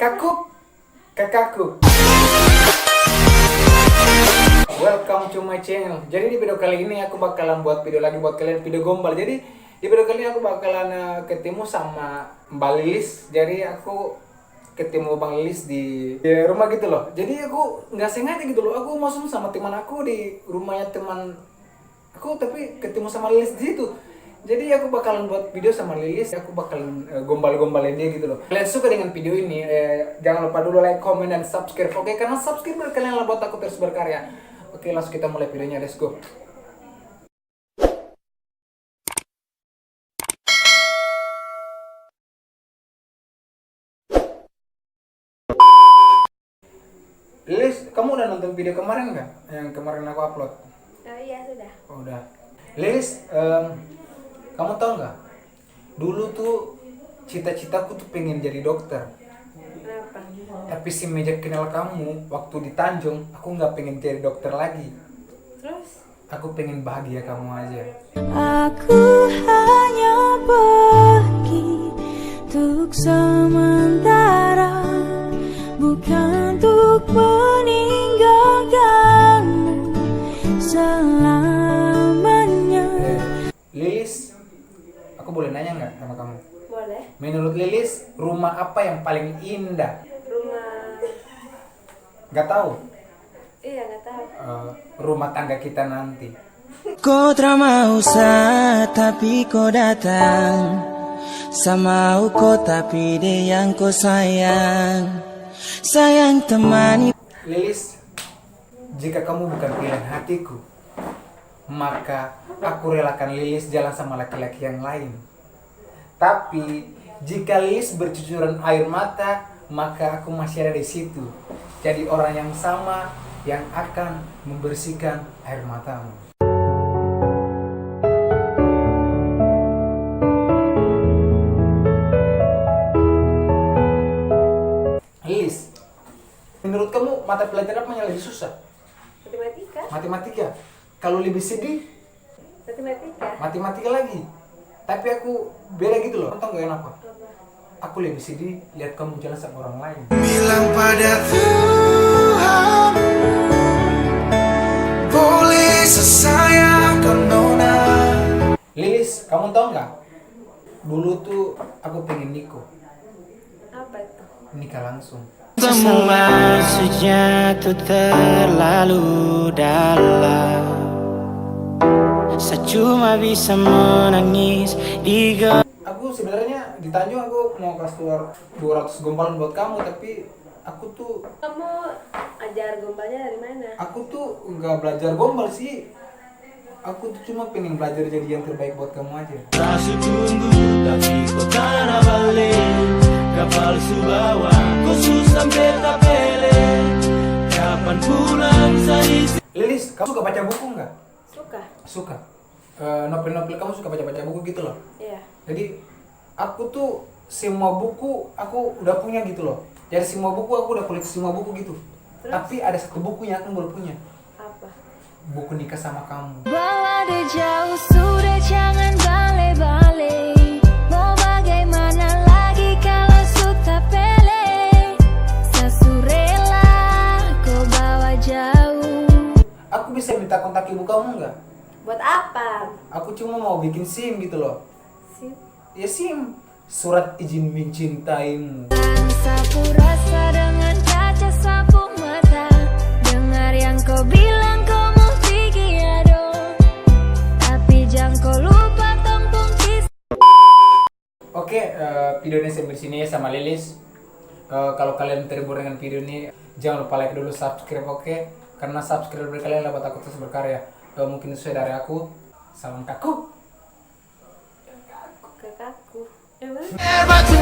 Kakak, kakakku. Welcome to my channel. Jadi di video kali ini aku bakalan buat video lagi buat kalian, video gombal. Jadi di video kali ini aku bakalan ketemu sama Mbak Lilis. Jadi aku ketemu Bang Lilis di rumah gitu loh. Jadi aku nggak sengaja gitu loh. Aku mau sama teman aku di rumahnya teman aku, tapi ketemu sama Lilis di situ. Jadi aku bakalan buat video sama Lilis, aku bakalan gombal-gombalin dia gitu loh. Kalian suka dengan video ini, jangan lupa dulu like, comment, dan subscribe. Oke, karena subscribe kalian lah buat aku terus berkarya. Oke, langsung kita mulai videonya, let's go. Lilis, kamu udah nonton video kemarin nggak? Yang kemarin aku upload? Oh iya, sudah. Oh, udah. Lilis, kamu tau nggak? Dulu tuh cita-citaku tuh pengen jadi dokter. Kenapa? Tapi semenjak kenal kamu waktu di Tanjung, aku nggak pengen jadi dokter lagi. Terus? Aku pengen bahagia kamu aja. Aku hanya pergi untuk sementara, bukan untuk meninggalkanmu selamanya. Lilis, aku boleh nanya nggak sama kamu? Boleh. Menurut Lilis, rumah apa yang paling indah? Rumah. Nggak tahu. Iya, nggak tahu. Rumah tangga kita nanti. Kau tak mau tapi kau datang. Sama kau tapi dia yang kau sayang. Sayang temani. Lilis, jika kamu bukan pilihan hatiku, maka aku relakan Lilis jalan sama laki-laki yang lain. Tapi jika Lilis bercucuran air mata, maka aku masih ada di situ. Jadi orang yang sama yang akan membersihkan air matamu. Lilis, menurut kamu mata pelajaran apa yang lebih susah? Matematika? Matematika. Kalau lebih sedih, Matematika. matematika lagi. Tapi aku beda gitu loh. Tau gak kenapa? Apa? Aku lebih sedih lihat kamu jalan sama orang lain. Bilang pada Tuhan, boleh sesayang kau nona. Lilis, kamu tau nggak? Dulu tuh aku pengen Apa itu? nikah langsung. Semua sejatuh terlalu dalam. Saya cuma bisa menangis di Aku sebenarnya di Tanjung aku mau kasih keluar 200 gompalan buat kamu, tapi aku tuh Ajar gombalnya dari mana? nggak belajar gombal sih. Aku tuh cuma pengen belajar jadi yang terbaik buat kamu aja. Rasa tunggu tapi kau tak balik. Kapal subawa kau susah beta pele. Kapan pulang saya? Lilis, kamu suka baca buku nggak? Suka. Suka. Novel-novel kamu suka baca-baca buku gitu loh. Iya. Jadi aku tuh semua buku aku udah punya gitu loh. Dari semua buku aku udah koleksi semua buku gitu. Terus? Tapi ada satu buku yang aku belum punya. Apa? Buku nikah sama kamu. Bawa dia jauh sudah, jangan bale-bale. Mau bagaimana lagi kalau sudah pele. Sasurela kau bawa jauh. Aku bisa minta kontak ibu kamu nggak? Buat apa? Aku cuma mau bikin SIM gitu loh. Sih. Ya SIM, surat izin mencintaimu. Sapu rasa dengan kaca sapu mata. Dengar yang kau bilang kau mau pergi ado. Tapi jangan kau lupa tembung kisah. Oke, video ini sampai sini ya sama Lilis. Kalau kalian terhibur dengan video ini, jangan lupa like dulu, subscribe, oke? Karena subscribe dari kalian lah buat aku terus berkarya. Mungkin sesuai dari aku. Salam kaku. Kakakku. Emang? Never to